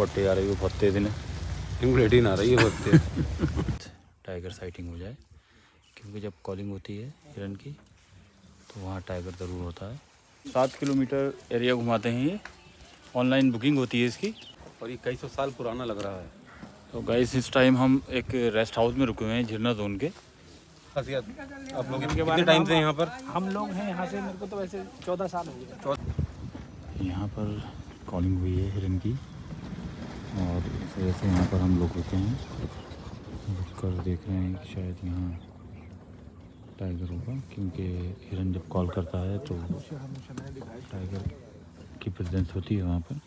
पट्टी आ रही है बहुत तेज़ ने रेटिन आ रही है बहुत तेज। टाइगर साइटिंग हो जाए, क्योंकि जब कॉलिंग होती है हिरन की तो वहाँ टाइगर ज़रूर होता है। 7 किलोमीटर एरिया घुमाते हैं ये, ऑनलाइन बुकिंग होती है इसकी और ये कई सौ साल पुराना लग रहा है। तो गाइस इस टाइम हम एक रेस्ट हाउस में रुके हुए हैं झिरना जोन के। खासियत आप लोग कितने टाइम से यहाँ पर? हम लोग हैं यहाँ से, मेरे को तो वैसे 14 साल हो गए। यहाँ पर कॉलिंग हुई है हिरन की और इस वजह से यहाँ पर हम लोग रुके हैं, रुक कर देख रहे हैं कि शायद यहाँ टाइगर होगा, क्योंकि हिरन जब कॉल करता है तो टाइगर की प्रेजेंस होती है वहाँ पर।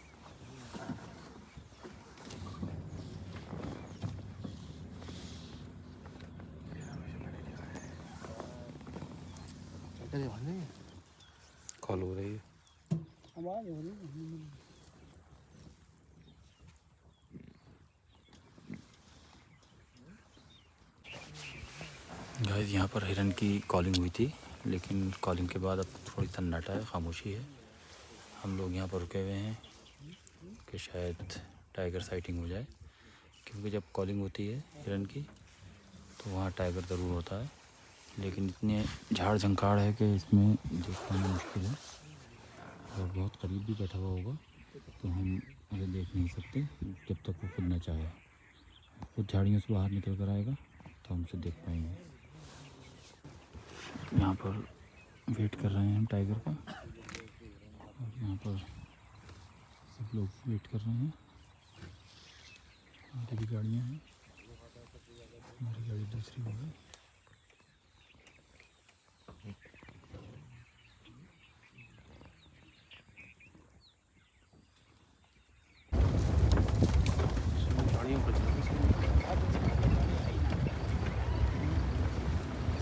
कॉल हो रही है। गाइस यहाँ पर हिरन की कॉलिंग हुई थी, लेकिन कॉलिंग के बाद अब थोड़ी सन्नाटा है, खामोशी है। हम लोग यहाँ पर रुके हुए हैं कि शायद टाइगर साइटिंग हो जाए, क्योंकि जब कॉलिंग होती है हिरन की तो वहाँ टाइगर ज़रूर होता है, लेकिन इतने झाड़ झंकाड़ है कि इसमें देख पाना मुश्किल है और बहुत करीब भी बैठा हुआ होगा तो हम उसे देख नहीं सकते जब तक वो खुद न चाहे। खुद झाड़ियों से बाहर निकल कर आएगा तो हम उसे देख पाएंगे। यहाँ पर वेट कर रहे हैं हम टाइगर का और यहाँ पर सब लोग वेट कर रहे हैं। आगे भी गाड़ियाँ हैं, हमारी गाड़ी दूसरी होगी।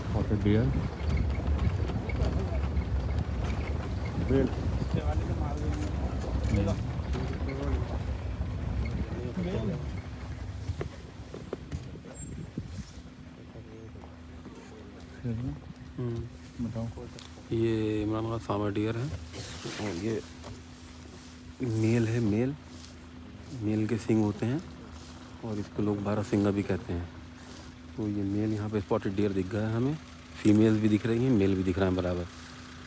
Spotted deer. Whale. बताओ। ये इमरान खान फार्मर डियर है और ये मेल है। मेल के सिंग होते हैं और इसको लोग 12 सिंगा भी कहते हैं। तो ये मेल यहाँ पे स्पॉटेड डियर दिख गया है हमें। फीमेल भी दिख रही है, मेल भी दिख रहा है बराबर,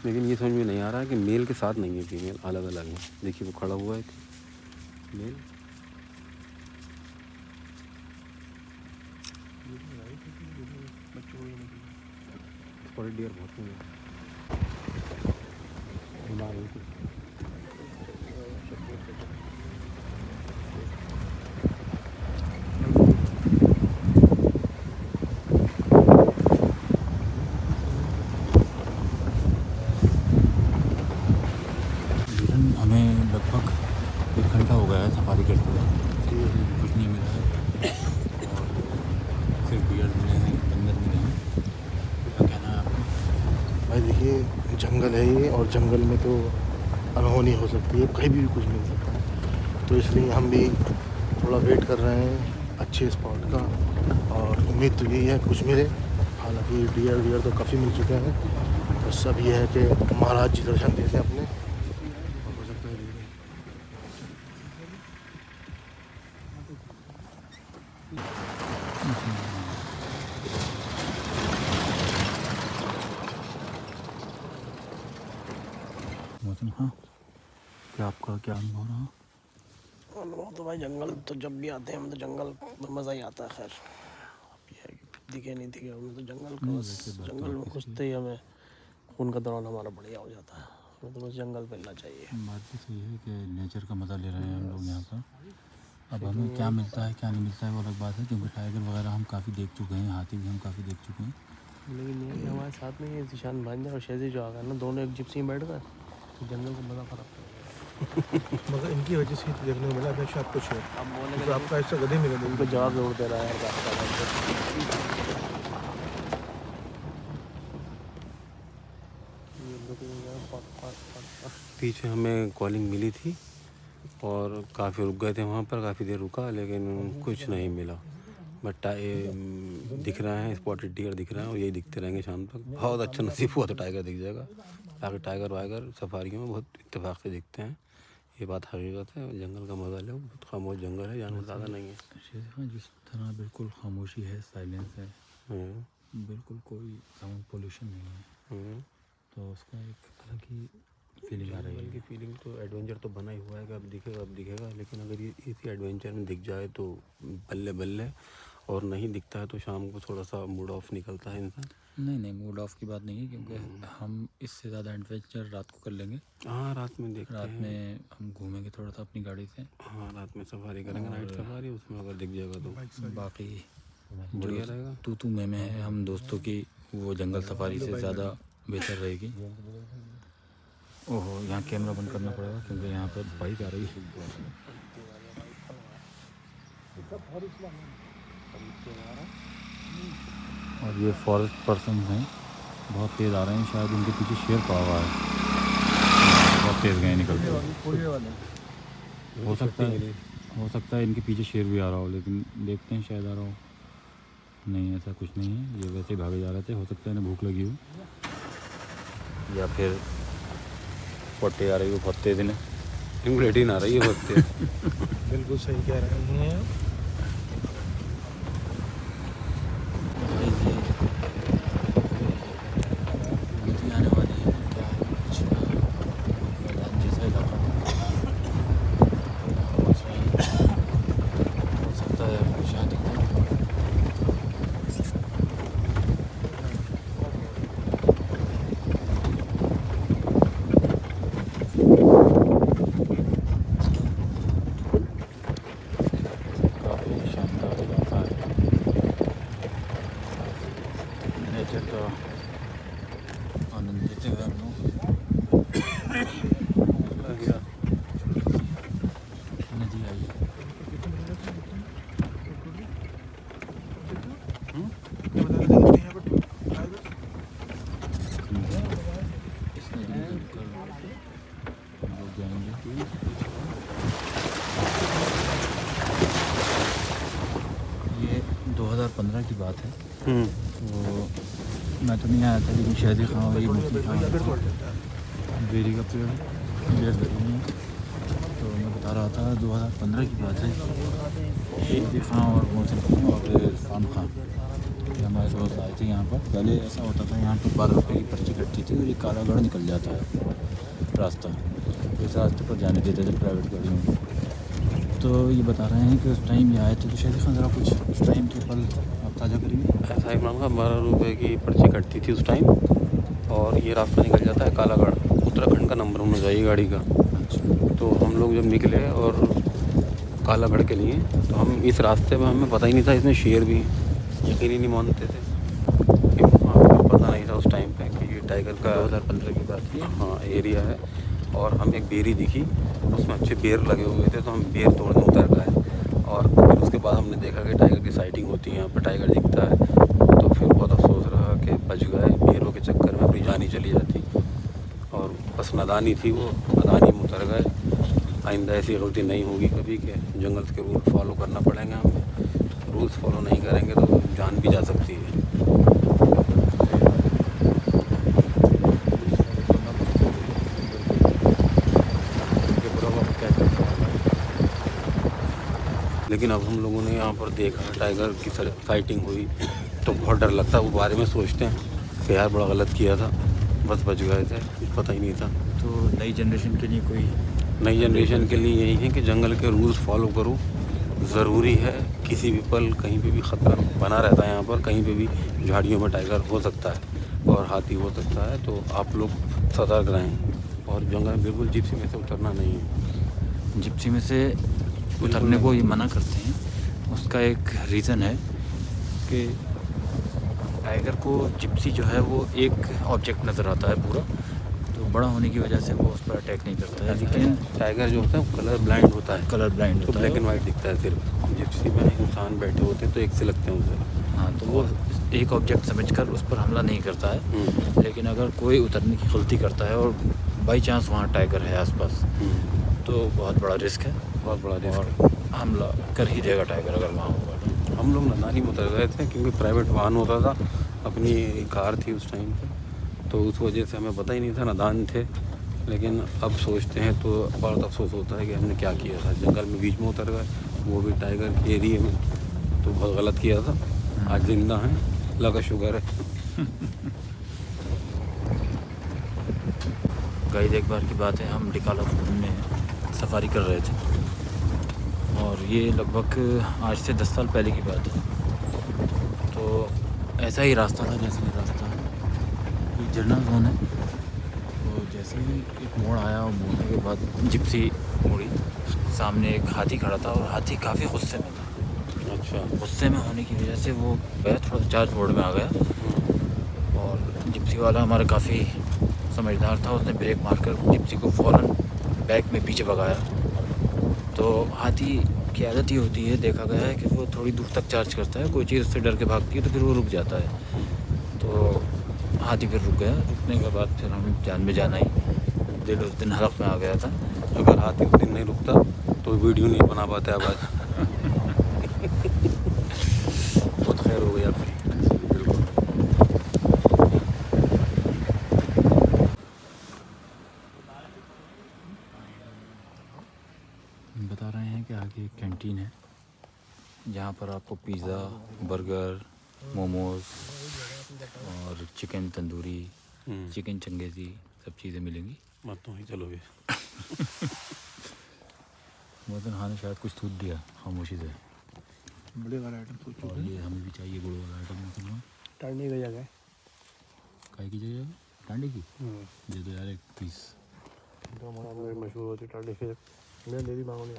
लेकिन ये समझ में नहीं आ रहा है कि मेल के साथ नहीं है फीमेल, अलग अलग है। देखिए वो खड़ा हुआ है मेल। स्पॉटेड डियर बहुत है। हमें लगभग 1 घंटा हो गया है सफारी करते हुए, कुछ नहीं मिला है और सिर्फ बियर मिले हैं, बंदर मिले हैं। क्या कहना है आपको? भाई देखिए जंगल है ये और जंगल में तो अनहोनी हो सकती है, कहीं भी कुछ मिल सकता है। तो इसलिए हम भी थोड़ा वेट कर रहे हैं अच्छे स्पॉट का और उम्मीद तो यही है कुछ मिले। हालांकि डियर तो काफ़ी मिल चुके हैं, बस अब ये है कि महाराज जी दर्शन देते हैं अपने और हो सकता है मिले। मौसम, हाँ क्या आपका क्या अनुभव रहा? अनुभव तो भाई जंगल तो जब भी आते हैं हम तो जंगल में मज़ा ही आता है। खैर अब ये है कि दिखे नहीं दिखे हमें तो जंगल का, बस जंगल में घुसते ही हमें खून का दौरान हमारा बढ़िया हो जाता है। हमें तो बस जंगल मिलना चाहिए। बात भी सही है कि नेचर का मज़ा ले रहे हैं हम लोग यहाँ पर। अब हमें क्या मिलता है क्या नहीं मिलता है वो अलग बात है, क्योंकि टाइगर वगैरह हम काफ़ी देख चुके हैं, हाथी भी हम काफ़ी देख चुके हैं। लेकिन ये कि हमारे साथ में ये ज़ीशान भांजा और शेजी जो आ गए ना, दोनों एक जिप्सी में बैठ गए तो जंगल का मज़ा फ़र्क पड़ेगा। मगर इनकी वजह से ही देखने को मिला था शायद कुछ है। अब बोलने तो आपका ऐसा गधे मिले थे उनको जवाब जरूर दे रहा है यार। पीछे हमें कॉलिंग मिली थी और काफ़ी रुक गए थे वहाँ पर, काफ़ी देर रुका लेकिन कुछ नहीं मिला। बट दिख रहे हैं, स्पॉटेड डियर दिख रहे हैं और यही दिखते रहेंगे शाम तक। बहुत अच्छा नसीब हुआ तो टाइगर दिख जाएगा, बाकी टाइगर वाइगर सफारियों में बहुत इत्तेफाक से दिखते हैं। ये बात हकीकत है। जंगल का मज़ा लो, बहुत खामोश जंगल है, जानवर ज़्यादा नहीं है। हाँ, जिस तरह बिल्कुल खामोशी है, साइलेंस है, बिल्कुल कोई साउंड पोल्यूशन नहीं है, तो उसका एक अलग ही फीलिंग आ रही है। की फीलिंग तो एडवेंचर तो बना ही हुआ है कि अब दिखेगा, लेकिन अगर ये इसी एडवेंचर में दिख जाए तो बल्ले बल्ले, और नहीं दिखता है तो शाम को थोड़ा सा मूड ऑफ निकलता है इंसान। नहीं, मूड ऑफ की बात नहीं है, क्योंकि हम इससे ज़्यादा एडवेंचर रात को कर लेंगे। हाँ, रात में देखते हैं। रात में हम घूमेंगे थोड़ा सा अपनी गाड़ी से। हाँ, रात में सफारी करेंगे, नाइट सफारी, उसमें अगर दिख जाएगा तो बाकी बढ़िया रहेगा। तू मैं है हम दोस्तों की, वो जंगल सफारी से ज़्यादा बेहतर रहेगी। ओहो, यहाँ कैमरा बंद करना पड़ेगा क्योंकि यहाँ पर बाइक आ रही है। और ये फॉरेस्ट पर्सन हैं, बहुत तेज़ आ रहे हैं, शायद उनके पीछे शेर पड़ा हुआ है, बहुत तेज़ गए निकलते हैं। हो सकता है इनके पीछे शेर भी आ रहा हो, लेकिन देखते हैं, शायद आ रहा हो। नहीं, ऐसा कुछ नहीं है, ये वैसे ही भागे जा रहे थे। हो सकता है इन्हें भूख लगी हो, या फिर पट्टे आ रही हो बहुत तेज़ इन्हें। इंग्रेडिएंट आ रही है बहुत तेज। बिल्कुल सही कह रहे हैं। आने वाली है, क्या है कुछ मैदान जैसा इलाका हो सकता है, कुछ यहाँ दिखता है। काफ़ी शानदार इलाका है, नेचर का आनंद लेते हुए हम लोग। नदी आई है। इस नदी में चलकर हम लोग जाएंगे। ये 2015 की बात है, तो मैं तो नहीं आया था, लेकिन शहदी खां और ये मुफ्ती खां आए थे। बेरी का पेड़ बेर जरूरी है, तो मैं बता रहा था 2015 की बात है। शहदी खां और मोहसिन खां और इरफान खां, ये हमारे दोस्त आए थे यहाँ पर। पहले ऐसा होता था, यहाँ पर 12 रुपये की पर्ची कटती थी और ये कालागढ़ निकल जाता है रास्ता, इस रास्ते पर जाने देते थे प्राइवेट गाड़ियों को। तो ये बता रहे हैं कि उस टाइम ये आए थे, तो शहदी खां ज़रा कुछ उस टाइम के पल आप ताज़ा करिए। ऐसा इमरान खान 12 रुपये की पर्ची कटती थी उस टाइम, और ये रास्ता निकल जाता है कालागढ़, उत्तराखंड का नंबर होना चाहिए गाड़ी का। तो हम लोग जब निकले और कालागढ़ के लिए, तो हम इस रास्ते में, हमें पता ही नहीं था इसमें शेर भी, यकीन ही नहीं मानते थे, हमें पता नहीं था उस टाइम पे कि ये टाइगर का 2015 की बात है। हाँ एरिया है। और हम एक बेरी दिखी, उसमें अच्छे बेर लगे हुए थे, तो हम बेर तोड़ने उतर गए। और फिर उसके बाद हमने देखा कि टाइगर की साइटिंग होती है, यहाँ पर टाइगर दिखता है। तो फिर बहुत अफसोस रहा कि बच गए, बेरों के चक्कर में अपनी जान ही चली जाती, और बस नादानी थी वो, नादानी में उतर गए। आइंदा ऐसी गलती नहीं होगी कभी कि जंगल के रूल फॉलो करना पड़ेंगे हमें। रूल्स फॉलो नहीं करेंगे तो जान भी जा सकती है। लेकिन अब हम लोगों ने यहाँ पर देखा टाइगर की फाइटिंग हुई, तो बहुत डर लगता है। वो बारे में सोचते हैं कि यार बड़ा गलत किया था, बस बच गए थे, कुछ पता ही नहीं था। तो नई जनरेशन के लिए नई जनरेशन के लिए यही है कि जंगल के रूल्स फॉलो करो, ज़रूरी है। किसी भी पल कहीं पे भी ख़तरा बना रहता है यहाँ पर, कहीं पे भी झाड़ियों में टाइगर हो सकता है और हाथी हो सकता है, तो आप लोग सतर्क रहें। और जंगल में बिल्कुल जिप्सी में से उतरना नहीं है। जिप्सी में से उतरने को ये मना करते हैं, उसका एक रीज़न है कि टाइगर को जिप्सी जो है वो एक ऑब्जेक्ट नज़र आता है पूरा, तो बड़ा होने की वजह से वो उस पर अटैक नहीं करता है। लेकिन टाइगर जो होता है वो कलर ब्लाइंड होता है, कलर ब्लाइंड तो होता ब्लैक है। एंड वाइट दिखता है सिर्फ। जिप्सी में इंसान बैठे होते हैं तो एक से लगते हैं उसे। हाँ, तो वो एक ऑब्जेक्ट समझकर उस पर हमला नहीं करता है। लेकिन अगर कोई उतरने की गलती करता है और बाई चांस वहाँ टाइगर है आसपास, तो बहुत बड़ा रिस्क है, बहुत बड़ा रिस्क और है। हमला कर ही देगा टाइगर अगर वहाँ होगा तो। हम लोग नादानी में उतर गए थे क्योंकि प्राइवेट वाहन होता था, अपनी कार थी उस टाइम पे, तो उस वजह से हमें पता ही नहीं था, नादान थे। लेकिन अब सोचते हैं तो बहुत अफसोस होता है कि हमने क्या किया था, जंगल में बीच में उतर गए, वो भी टाइगर के एरिए में, तो बहुत गलत किया था। आज जिंदा हैं, अल्लाह का शुक्र है। गाइस एक बार की बात है, हम डिकाला घूमने सफारी कर रहे थे और ये लगभग आज से 10 साल पहले की बात है। तो ऐसा ही रास्ता था जैसे ये रास्ता ये झरना जोन है। तो जैसे ही एक मोड़ आया और मोड़ने के बाद जिप्सी मुड़ी, सामने एक हाथी खड़ा था और हाथी काफ़ी गुस्से में था। अच्छा। गुस्से में होने की वजह से वो गया थोड़ा चार्ज मोड में आ गया और जिप्सी वाला हमारा काफ़ी समझदार था, उसने ब्रेक मारकर जिप्सी को फ़ौरन बैक में पीछे भगाया। तो हाथी की आदत ही होती है, देखा गया है कि वो थोड़ी दूर तक चार्ज करता है, कोई चीज़ उससे डर के भागती है तो फिर वो रुक जाता है। तो हाथी फिर रुक गया, रुकने के बाद फिर हम जान में जान आई, दिल उस दिन हलक में आ गया था। अगर हाथी उस दिन नहीं रुकता तो वीडियो नहीं बना पाते अब आज। बहुत खैर हो गया फिर। बिल्कुल। बता रहे हैं कि आगे एक कैंटीन है जहाँ पर आपको पिज़्ज़ा, बर्गर, मोमोज़ और चिकन तंदूरी, चिकन चंगेज़ी सब चीज़ें मिलेंगी। मत तो ही चलोगे। मोहसिन खान ने शायद कुछ थूक दिया खामोशी से। बड़े वाला आइटम सोच और ये हमें भी चाहिए गुड़ वाला आइटम। मोहसिन टांडी की जगह काय की जगह टांडी की दे दो यार एक पीस। तो हमारा मशहूर होती टांडी फिर मैं ले दी मांगो नहीं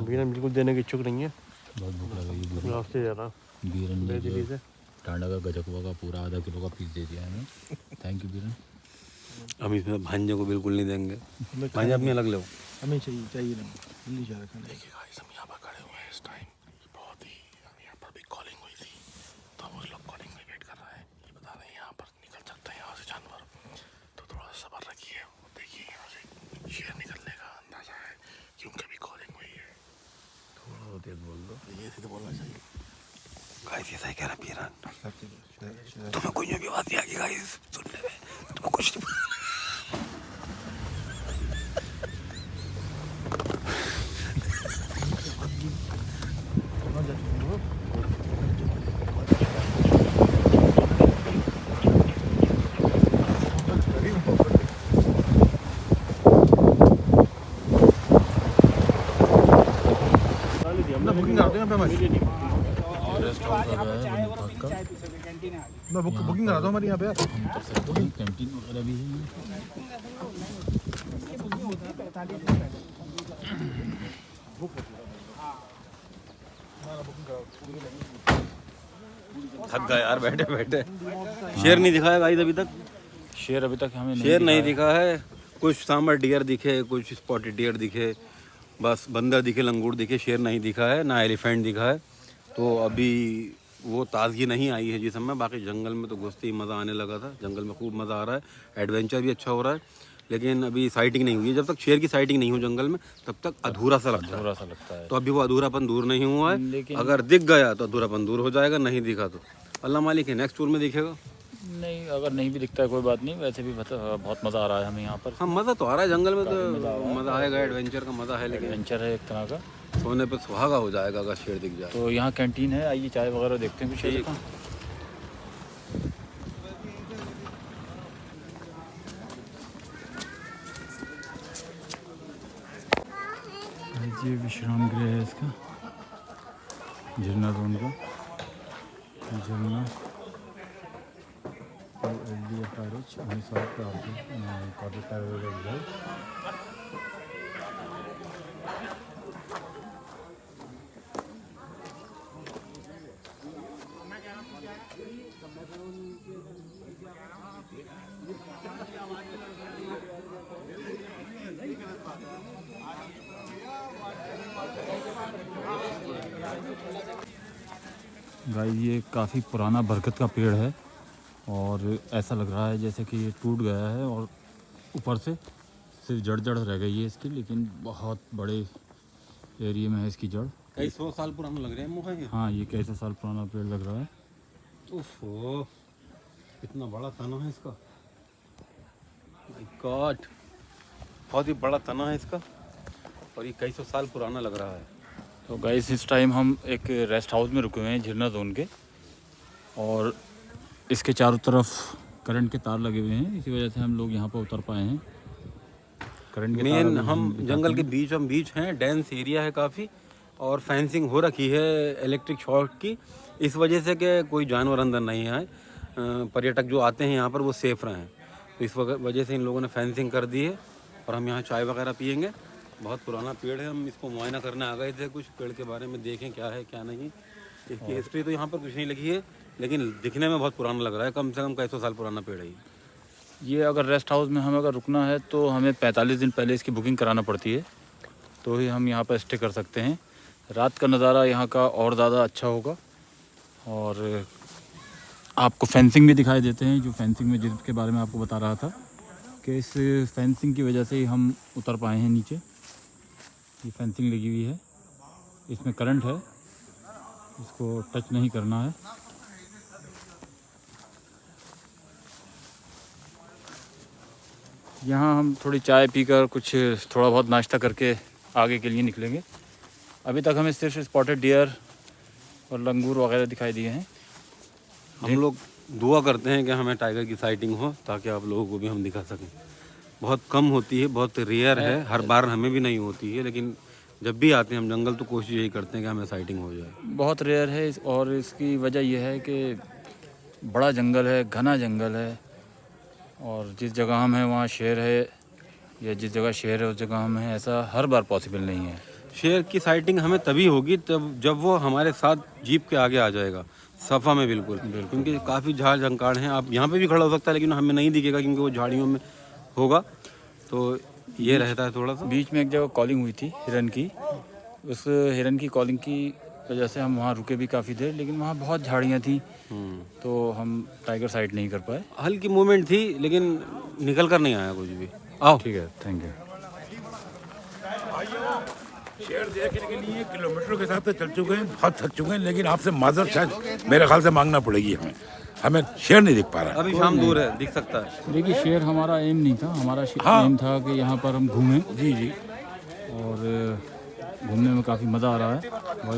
बीरन बिल्कुल देने की इच्छुक नहीं है। बहुत भूख लग रही है। रास्ते जा रहा बीरन ने दिल्ली जो से टांडा का गजकुआ का पूरा आधा किलो का पीस दे दिया हमें। Thank you Biran. हम इसमें भांजे को बिल्कुल नहीं देंगे। भांजा अपने अलग लो। हमें चाहिए नहीं दिल्ली जा रखा। देखिए गाइस हम यहाँ पर खड़े हुए हैं इस टाइम, बहुत ही यहाँ पर भी कॉलिंग हुई थी तो हम उस लोग कॉलिंग में वेट कर रहे हैं। ये बता रहे हैं यहाँ पर निकल सकते हैं यहाँ से जानवर, तो थोड़ा सा सब्र रखिए। देखिए यहाँ से शेर निकलने का अंदाजा है क्योंकि अभी कॉलिंग हुई है। थोड़ा तेज बोल दो। ये तो बोलना चाहिए। गाइस ऐसा ही कह रहा पीरन, तुम्हें कोई भी बात नहीं आएगी गाइस सुनने में, तुम्हें कुछ नहीं। बुकिंग कराते हैं रेस्टोरेंट कर रहा है वन विभाग का। मैं बुकिंग कराता हूँ हमारे यहाँ पे यार। हम कर सकते हैं, कैंटीन वगैरह भी है। थक गए यार बैठे बैठे। शेर नहीं दिखाया गाइस अभी तक। शेर अभी तक हमें शेर नहीं दिखा है। कुछ सांबर डियर दिखे, कुछ स्पॉटेड डियर दिखे, बस बंदर दिखे, लंगूर दिखे, शेर नहीं दिखा है, ना एलिफेंट दिखा है। तो अभी वो ताजगी नहीं आई है जिस समय। बाकी जंगल में तो घुसते ही मज़ा आने लगा था। जंगल में खूब मज़ा आ रहा है, एडवेंचर भी अच्छा हो रहा है, लेकिन अभी साइटिंग नहीं हुई है। जब तक शेर की साइटिंग नहीं हो जंगल में तब तक अधूरा सा लगता है। है। तो अभी वो अधूरापन दूर नहीं हुआ है। लेकिन अगर दिख गया तो अधूरापन दूर हो जाएगा, नहीं दिखा तो अल्लाह मालिक है नेक्स्ट टूर में दिखेगा। नहीं, अगर नहीं भी दिखता है कोई बात नहीं, वैसे भी बहुत मज़ा आ रहा है हमें यहाँ पर। हाँ मज़ा तो आ रहा है जंगल में, तो मज़ा आएगा, एडवेंचर का मज़ा है। लेकिन एडवेंचर है एक तरह का, सोने पे सुहागा हो जाएगा अगर शेर दिख जाए। तो यहाँ कैंटीन है, आइए चाय वगैरह देखते हैं कुछ। ठीक। ये विश्राम गृह है इसका, झरना जोन का झरना गाइस ये काफ़ी पुराना बरगद का पेड़ है और ऐसा लग रहा है जैसे कि ये टूट गया है और ऊपर से सिर्फ जड़ रह गई है इसकी, लेकिन बहुत बड़े एरिया में है इसकी जड़। कई 100 साल पुराना लग रहा है मुझे ये। हाँ, ये कैसे साल पुराना पेड़ लग रहा है। ओफो, इतना बड़ा तना है इसका। गॉड, बहुत ही बड़ा तना है इसका और ये कई सौ साल पुराना लग रहा है। तो गाइस इस टाइम हम एक रेस्ट हाउस में रुके हुए हैं झिरना जोन के, और इसके चारों तरफ करंट के तार लगे हुए हैं, इसी वजह से हम लोग यहाँ पर उतर पाए हैं। करंट के मेन तार हम जंगल के बीच हैं, डेंस एरिया है काफ़ी, और फेंसिंग हो रखी है इलेक्ट्रिक शॉर्ट की, इस वजह से कि कोई जानवर अंदर नहीं आए, पर्यटक जो आते हैं यहाँ पर वो सेफ़ रहें। तो इस वजह से इन लोगों ने फेंसिंग कर दी है। और हम यहाँ चाय वगैरह पियेंगे। बहुत पुराना पेड़ है, हम इसको मुआयना करने आ गए थे, कुछ पेड़ के बारे में देखें क्या है क्या नहीं। इसकी हिस्ट्री तो यहाँ पर कुछ नहीं लिखी है, लेकिन दिखने में बहुत पुराना लग रहा है, कम से कम कई सौ साल पुराना पेड़ है ये। अगर रेस्ट हाउस में हमें अगर रुकना है तो हमें 45 दिन पहले इसकी बुकिंग कराना पड़ती है, तो ही हम यहाँ पर स्टे कर सकते हैं। रात का नज़ारा यहाँ का और ज़्यादा अच्छा होगा। और आपको फेंसिंग भी दिखाई देते हैं, जो फेंसिंग में जिसके बारे में आपको बता रहा था कि इस फेंसिंग की वजह से ही हम उतर पाए हैं नीचे। ये फेंसिंग लगी हुई है, इसमें करंट है, इसको टच नहीं करना है। यहाँ हम थोड़ी चाय पीकर कुछ थोड़ा बहुत नाश्ता करके आगे के लिए निकलेंगे। अभी तक हमें सिर्फ स्पॉटेड डियर और लंगूर वगैरह दिखाई दिए हैं। हम लोग दुआ करते हैं कि हमें टाइगर की साइटिंग हो, ताकि आप लोगों को भी हम दिखा सकें। बहुत कम होती है, बहुत रेयर है, हर बार हमें भी नहीं होती है, लेकिन जब भी आते हैं हम जंगल तो कोशिश यही करते हैं कि हमें साइटिंग हो जाए। बहुत रेयर है, और इसकी वजह यह है कि बड़ा जंगल है, घना जंगल है, और जिस जगह हम हैं वहाँ शेर है, या जिस जगह शेर है उस जगह हम हैं, ऐसा हर बार पॉसिबल नहीं है। शेर की साइटिंग हमें तभी होगी जब वो हमारे साथ जीप के आगे आ जाएगा, सफ़ा में बिल्कुल, क्योंकि काफ़ी झाड़ झंकाड़ हैं। आप यहाँ पे भी खड़ा हो सकता है, लेकिन हमें नहीं दिखेगा क्योंकि वो झाड़ियों में होगा। तो ये रहता है थोड़ा सा। बीच में एक जगह कॉलिंग हुई थी हिरन की, उस हिरन की कॉलिंग की वजह से हम वहाँ रुके भी काफ़ी देर, लेकिन वहाँ बहुत झाड़ियाँ थी, तो हम टाइगर साइड नहीं कर पाए। हल्की मूवमेंट थी, लेकिन निकल कर नहीं आया कुछ भी। आओ, ठीक है, थैंक यू। शेर देखने के लिए किलोमीटर के हिसाब से चल चुके हैं, बहुत थक चुके हैं, लेकिन आपसे माजर शायद मेरे ख्याल से मांगना पड़ेगी हमें शेर नहीं दिख पा रहा। अभी शाम दूर है, दिख सकता है। देखिए शेर हमारा एम नहीं था, हमारा हाँ। एम था कि यहाँ पर हम घूमें, जी जी, और घूमने में काफ़ी मज़ा आ रहा है।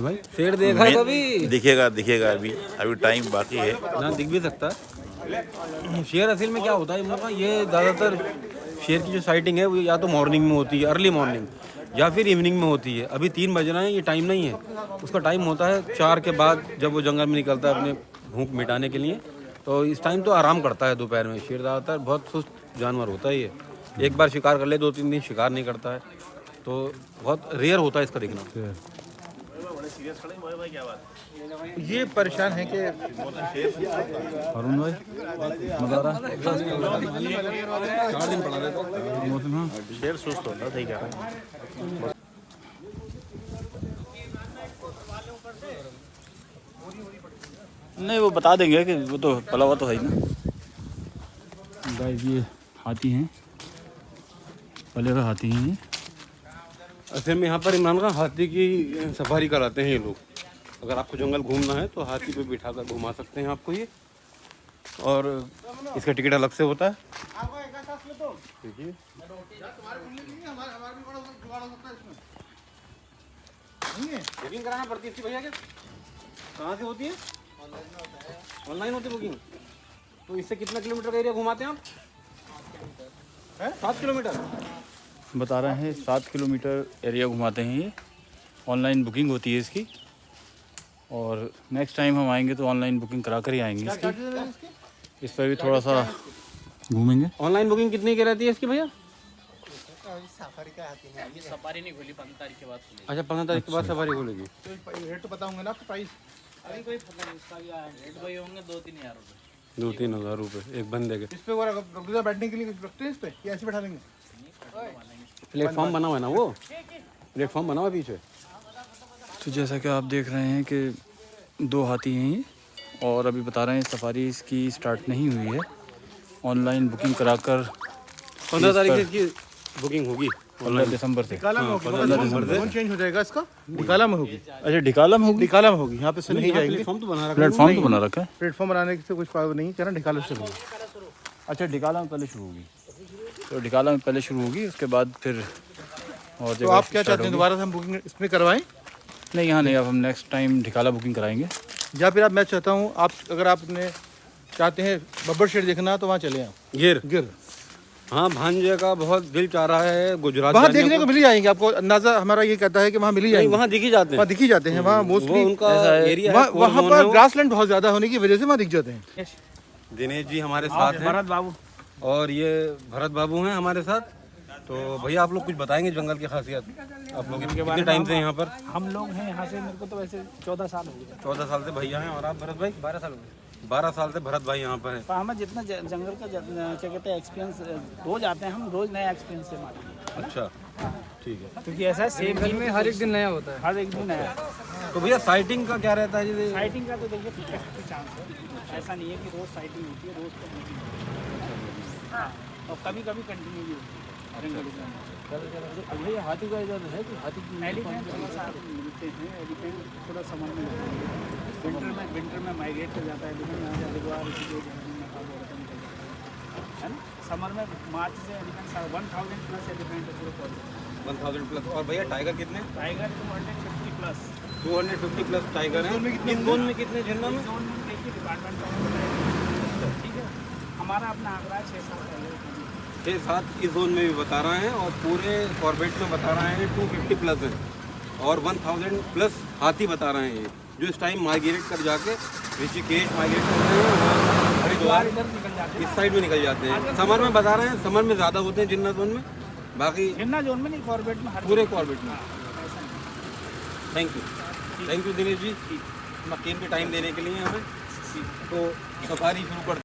भाई शेर देखा है कभी? दिखेगा अभी टाइम बाकी है ना, दिख भी सकता है। शेर असल में क्या होता है इन लोगों का, ये ज़्यादातर शेर की जो साइटिंग है वो या तो मॉर्निंग में होती है, अर्ली मॉर्निंग, या फिर इवनिंग में होती है। अभी 3 बज रहे हैं, ये टाइम नहीं है, उसका टाइम होता है 4 के बाद, जब वो जंगल में निकलता है अपने भूख मिटाने के लिए। तो इस टाइम तो आराम करता है दोपहर में। शेर ज़्यादातर बहुत सुस्त जानवर होता है, ये एक बार शिकार कर ले 2-3 दिन शिकार नहीं करता है, तो बहुत रेयर होता है इसका दिखना। ये परेशान है कि अरुण भाई मज़ा आ रहा है? 4 दिन पड़ा रहता। मौसम, हाँ शेर सुस्त होता है, सही कह रहे हैं। नहीं, वो बता देंगे कि वो तो पला हुआ तो है ही ना। गाइस ये हाथी हैं, पले हुए हाथी हैं ये। असल में यहाँ पर इमरान खान हाथी की सफारी कराते हैं ये लोग। अगर आपको जंगल घूमना है तो हाथी पे बिठा कर घुमा सकते हैं आपको ये, और इसका टिकट अलग से होता है। देखिए बुकिंग कराना पड़ती है इसकी भैया, क्या कहाँ से होती है? ऑनलाइन होती है बुकिंग। तो इससे कितना किलोमीटर का एरिया घुमाते हैं आप? 7 किलोमीटर बता रहे हैं, 7 किलोमीटर एरिया घुमाते हैं ये। ऑनलाइन बुकिंग होती है इसकी, और नेक्स्ट टाइम हम आएंगे तो ऑनलाइन बुकिंग करा कर ही आएंगे इसकी। इस पर भी थोड़ा सा घूमेंगे। ऑनलाइन बुकिंग कितनी की रहती है इसकी भैया? सफारी नहीं खुली, 15 तारीख के बाद खुली। अच्छा, 15 तारीख के बाद सफारी खुलेगी। रेट तो बताऊंगा ना आपको, प्राइस अभी कोई पता नहीं इसका क्या रेट भाई होंगे 2-3 हज़ार रुपये। 2-3 हज़ार रुपये एक बंदे के। इस पे वो रेगुलर बैठने के लिए रखते हैं इस पे, या ऐसे बैठा देंगे? प्लेटफॉर्म बना हुआ है ना, वो प्लेटफॉर्म बना हुआ है पीछे। तो जैसा कि आप देख रहे हैं कि 2 हाथी हैं ये, और अभी बता रहे हैं सफारी इसकी स्टार्ट नहीं हुई है। ऑनलाइन बुकिंग कराकर 15 तारीख से इसकी बुकिंग होगी। 15 दिसंबर से। निकाला में होगी, फोन चेंज हो जाएगा इसका, निकाला में होगी। अच्छा, ढिकाला में होगी? निकाला में होगी, यहाँ पे से नहीं जाएंगे। प्लेटफॉर्म तो बना रखा है। प्लेटफॉर्म तो बना रखा है। प्लेटफॉर्म बनाने से कुछ फायदा नहीं, क्या ना, निकाला से होगी। अच्छा, ढिकाला में पहले शुरू होगी, तो ढिकाला में पहले शुरू होगी, उसके बाद फिर और तो जगह आप क्या start चाहते हैं, होगी। दोबारा से हम बुकिंग इसमें करवाएं नहीं, यहाँ नहीं, अब हम नेक्स्ट टाइम ढिकाला बुकिंग कराएंगे। या फिर आप, मैं चाहता हूँ आप अगर आपने चाहते हैं बब्बर शेर देखना तो वहाँ चले आप गिर हाँ, भांजे का बहुत दिल चाह रहा है गुजरात वहाँ जाने देखने को मिल ही जाएंगे आपको, अंदाजा हमारा ये कहता है कि वहाँ मिल ही नहीं, जाएंगे, वहाँ दिख ही जाते हैं। वहाँ दिख ही जाते हैं, वहाँ वो मोस्टली उनका एरिया है, वहाँ पर ग्रासलैंड बहुत ज़्यादा होने की वजह से वहाँ दिख जाते हैं। दिनेश जी हमारे साथ हैं, भरत बाबू और ये भरत बाबू हैं हमारे साथ। तो भैया आप लोग कुछ बताएंगे जंगल की खासियत, आप लोग कितने टाइम से यहाँ पर? हम लोग हैं यहाँ से, मेरे को तो वैसे 14 साल हो गए। 14 साल से भैया हैं, और आप भरत भाई? 12 साल हो गए। 12 साल से भरत भाई यहाँ पर हैं। तो हमें जितना जंगल का क्या कहते हैं एक्सपीरियंस, रोज आते हैं हम, रोज नया एक्सपीरियंस से मारते अच्छा, ठीक है। क्योंकि ऐसा है सेम में हर एक दिन नया होता है, हर एक दिन नया। तो भैया साइटिंग का क्या रहता है जी? साइटिंग का तो देखिए 50-50 चांस है, ऐसा नहीं है कि रोज साइटिंग होती है, रोज तो नहीं होती है। हाँ, और कभी कभी कंटिन्यू भी होती है जंगल में। अभी हाथी का इधर है कि हाथी एलिफेंट थोड़ा सा मिलते हैं, एलिफेंट थोड़ा समझ में विंटर में माइग्रेट कर जाता है, लेकिन यहाँ से हरिद्वार है ना। समर में मार्च से एलिफेंट 1000 प्लस एलिफेंट है पूरे फॉरेस्ट। 1000 प्लस। और भैया टाइगर कितने? Tiger 250 plus. 250 प्लस टाइगर है। इस जोन में कितने झरना में? जोन में देखिए डिपार्टमेंट का, ठीक है, हमारा अपना आंकड़ा है 6-7 टाइगर। 6-7 इस जोन में भी बता रहे हैं, और पूरे कॉर्बेट में बता रहे हैं 250 प्लस है, और 1000 प्लस हाथी बता रहे हैं ये, जो इस टाइम माइग्रेट कर जाके ऋषिकेश माइग्रेट कर रहे हैं, हरिद्वार इधर निकल जाते हैं, इस साइड में निकल जाते हैं। समर में बता रहे हैं, समर में ज़्यादा होते हैं जिन्ना जोन में, बाकी जिन्ना जोन में नहीं, कॉर्बेट में हर पूरे कॉर्बेट में। थैंक यू दिनेश जी, मक्कीन पे टाइम देने के लिए हमें। तो सफारी शुरू कर